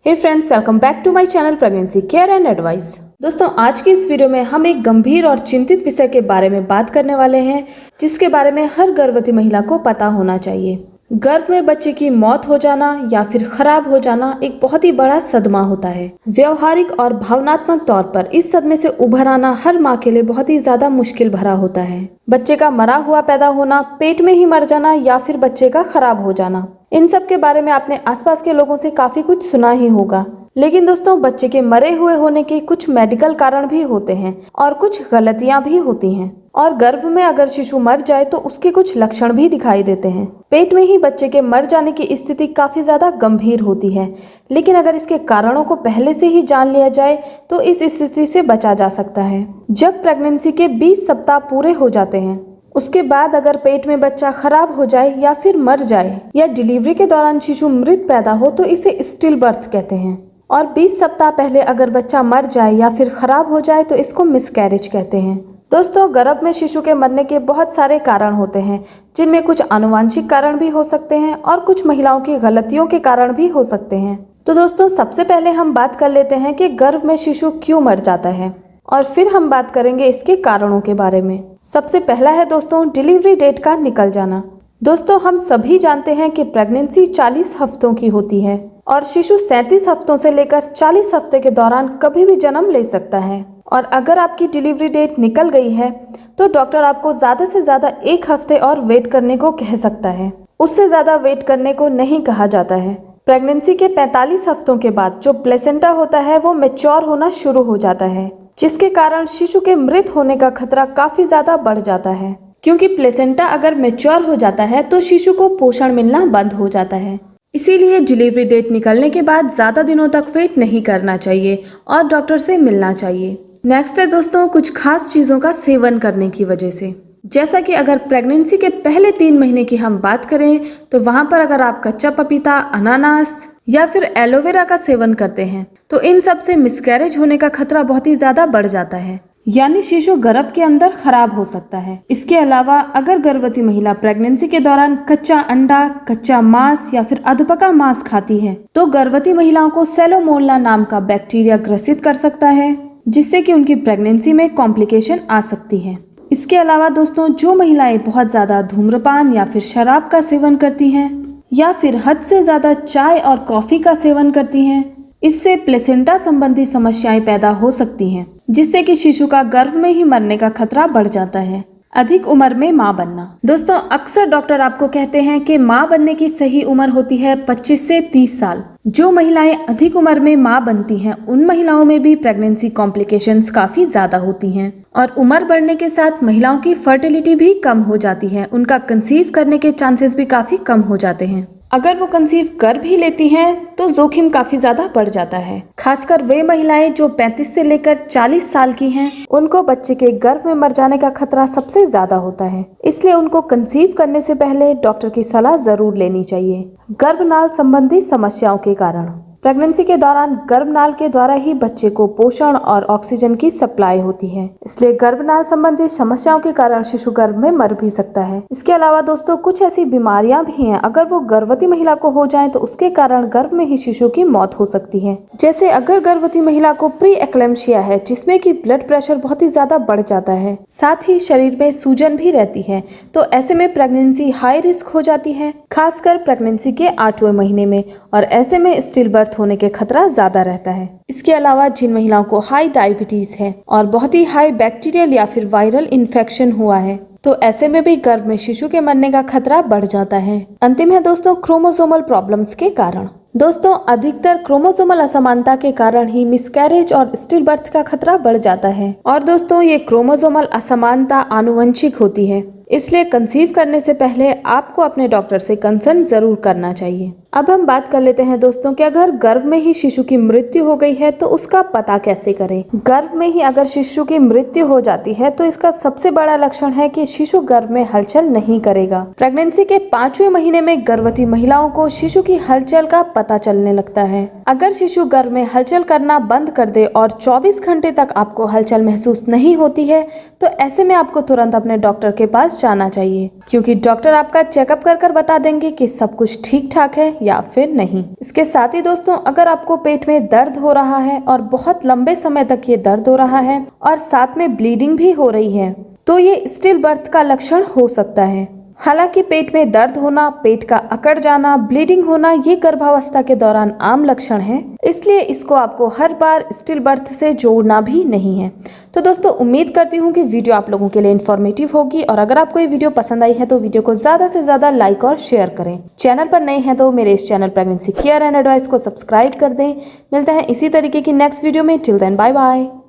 Hey friends, welcome back to my channel pregnancy care and advice. दोस्तों, आज की इस वीडियो में हम एक गंभीर और चिंतित विषय के बारे में बात करने वाले हैं, जिसके बारे में हर गर्भवती महिला को पता होना चाहिए। गर्भ में बच्चे की मौत हो जाना या फिर खराब हो जाना एक बहुत ही बड़ा सदमा होता है। व्यवहारिक और भावनात्मक तौर पर इस सदमे से उभर आना हर माँ के लिए बहुत ही ज्यादा मुश्किल भरा होता है। बच्चे का मरा हुआ पैदा होना, पेट में ही मर जाना या फिर बच्चे का खराब हो जाना, इन सब के बारे में आपने आसपास के लोगों से काफी कुछ सुना ही होगा। लेकिन दोस्तों, बच्चे के मरे हुए होने के कुछ मेडिकल कारण भी होते हैं और कुछ गलतियां भी होती हैं। और गर्भ में अगर शिशु मर जाए तो उसके कुछ लक्षण भी दिखाई देते हैं। पेट में ही बच्चे के मर जाने की स्थिति काफी ज्यादा गंभीर होती है, लेकिन अगर इसके कारणों को पहले से ही जान लिया जाए तो इस स्थिति से बचा जा सकता है। जब प्रेगनेंसी के 20 सप्ताह पूरे हो जाते हैं, उसके बाद अगर पेट में बच्चा खराब हो जाए या फिर मर जाए या डिलीवरी के दौरान शिशु मृत पैदा हो तो इसे स्टिल बर्थ कहते हैं। और 20 सप्ताह पहले अगर बच्चा मर जाए या फिर खराब हो जाए तो इसको मिसकैरेज कहते हैं। दोस्तों, गर्भ में शिशु के मरने के बहुत सारे कारण होते हैं, जिनमें कुछ आनुवंशिक कारण भी हो सकते हैं और कुछ महिलाओं की गलतियों के कारण भी हो सकते हैं। तो दोस्तों, सबसे पहले हम बात कर लेते हैं कि गर्भ में शिशु क्यों मर जाता है और फिर हम बात करेंगे इसके कारणों के बारे में। सबसे पहला है दोस्तों, डिलीवरी डेट का निकल जाना। दोस्तों, हम सभी जानते हैं कि प्रेगनेंसी 40 हफ्तों की होती है और शिशु 37 हफ्तों से लेकर 40 हफ्ते के दौरान कभी भी जन्म ले सकता है। और अगर आपकी डिलीवरी डेट निकल गई है तो डॉक्टर आपको ज्यादा से ज्यादा 1 हफ्ते और वेट करने को कह सकता है। उससे ज्यादा वेट करने को नहीं कहा जाता है। प्रेगनेंसी के 45 हफ्तों के बाद जो प्लेसेंटा होता है वो मैच्योर होना शुरू हो जाता है, जिसके कारण शिशु के मृत होने का खतरा काफी ज्यादा बढ़ जाता है। क्योंकि प्लेसेंटा अगर मैच्योर हो जाता है तो शिशु को पोषण मिलना बंद हो जाता है। इसीलिए डिलीवरी डेट निकलने के बाद ज्यादा दिनों तक वेट नहीं करना चाहिए और डॉक्टर से मिलना चाहिए। नेक्स्ट है दोस्तों, कुछ खास चीजों का सेवन करने की वजह से। जैसा कि अगर प्रेगनेंसी के पहले 3 महीने की हम बात करें तो वहां पर अगर आप कच्चा पपीता, अनानास या फिर एलोवेरा का सेवन करते हैं तो इन सब से मिसकैरेज होने का खतरा बहुत ही ज्यादा बढ़ जाता है, यानी शिशु गर्भ के अंदर खराब हो सकता है। इसके अलावा अगर गर्भवती महिला प्रेगनेंसी के दौरान कच्चा अंडा, कच्चा मांस या फिर अधपका मांस खाती है तो गर्भवती महिलाओं को सैलोमोनेला नाम का बैक्टीरिया ग्रसित कर सकता है, जिससे कि उनकी प्रेगनेंसी में कॉम्प्लिकेशन आ सकती है। इसके अलावा दोस्तों, जो महिलाएं बहुत ज्यादा धूम्रपान या फिर शराब का सेवन करती हैं या फिर हद से ज्यादा चाय और कॉफी का सेवन करती हैं, इससे प्लेसेंटा संबंधी समस्याएं पैदा हो सकती हैं, जिससे कि शिशु का गर्भ में ही मरने का खतरा बढ़ जाता है। अधिक उम्र में मां बनना। दोस्तों, अक्सर डॉक्टर आपको कहते हैं कि मां बनने की सही उम्र होती है 25 से 30 साल। जो महिलाएं अधिक उम्र में मां बनती हैं उन महिलाओं में भी प्रेगनेंसी कॉम्प्लिकेशंस काफी ज्यादा होती हैं और उम्र बढ़ने के साथ महिलाओं की फर्टिलिटी भी कम हो जाती है। उनका कंसीव करने के चांसेस भी काफी कम हो जाते हैं। अगर वो कंसीव कर भी लेती हैं तो जोखिम काफी ज्यादा बढ़ जाता है। खासकर वे महिलाएं जो 35 से लेकर 40 साल की हैं, उनको बच्चे के गर्भ में मर जाने का खतरा सबसे ज्यादा होता है। इसलिए उनको कंसीव करने से पहले डॉक्टर की सलाह जरूर लेनी चाहिए। गर्भनाल संबंधी समस्याओं के कारण। प्रेगनेंसी के दौरान गर्भनाल के द्वारा ही बच्चे को पोषण और ऑक्सीजन की सप्लाई होती है, इसलिए गर्भनाल संबंधी समस्याओं के कारण शिशु गर्भ में मर भी सकता है। इसके अलावा दोस्तों, कुछ ऐसी बीमारियां भी हैं, अगर वो गर्भवती महिला को हो जाए तो उसके कारण गर्भ में ही शिशु की मौत हो सकती है। जैसे अगर गर्भवती महिला को प्री एक्लेम्पशिया है, जिसमें कि ब्लड प्रेशर बहुत ही ज्यादा बढ़ जाता है, साथ ही शरीर में सूजन भी रहती है, तो ऐसे में प्रेगनेंसी हाई रिस्क हो जाती है, खासकर प्रेगनेंसी के 8वें महीने में, और ऐसे में स्टिल बर्थ होने के खतरा ज्यादा रहता है। इसके अलावा जिन महिलाओं को हाई डायबिटीज है और बहुत ही हाई बैक्टीरियल या फिर वायरल इन्फेक्शन हुआ है, तो ऐसे में भी गर्भ में शिशु के मरने का खतरा बढ़ जाता है। अंतिम है दोस्तों, क्रोमोसोमल प्रॉब्लम्स के कारण। दोस्तों, अधिकतर क्रोमोसोमल असमानता के कारण ही मिसकैरेज और स्टिल बर्थ का खतरा बढ़ जाता है। और दोस्तों, ये क्रोमोसोमल असमानता आनुवंशिक होती है, इसलिए कंसीव करने से पहले आपको अपने डॉक्टर से कंसर्न जरूर करना चाहिए। अब हम बात कर लेते हैं दोस्तों कि अगर गर्भ में ही शिशु की मृत्यु हो गई है तो उसका पता कैसे करें। गर्भ में ही अगर शिशु की मृत्यु हो जाती है तो इसका सबसे बड़ा लक्षण है कि शिशु गर्भ में हलचल नहीं करेगा। प्रेगनेंसी के 5वें महीने में गर्भवती महिलाओं को शिशु की हलचल का पता चलने लगता है। अगर शिशु गर्भ में हलचल करना बंद कर दे और 24 घंटे तक आपको हलचल महसूस नहीं होती है तो ऐसे में आपको तुरंत अपने डॉक्टर के पास जाना चाहिए, क्योंकि डॉक्टर आपका चेकअप कर बता देंगे कि सब कुछ ठीक ठाक है या फिर नहीं। इसके साथ ही दोस्तों, अगर आपको पेट में दर्द हो रहा है और बहुत लंबे समय तक ये दर्द हो रहा है और साथ में ब्लीडिंग भी हो रही है, तो ये स्टिल बर्थ का लक्षण हो सकता है। हालांकि पेट में दर्द होना, पेट का अकड़ जाना, ब्लीडिंग होना ये गर्भावस्था के दौरान आम लक्षण है, इसलिए इसको आपको हर बार स्टिल बर्थ से जोड़ना भी नहीं है। तो दोस्तों, उम्मीद करती हूँ कि वीडियो आप लोगों के लिए इन्फॉर्मेटिव होगी, और अगर आपको ये वीडियो पसंद आई है तो वीडियो को ज्यादा से ज्यादा लाइक और शेयर करें। चैनल पर नए हैं तो मेरे इस channel pregnancy care and advice को सब्सक्राइब कर दें। मिलते हैं इसी तरीके की नेक्स्ट वीडियो में। Till then bye bye.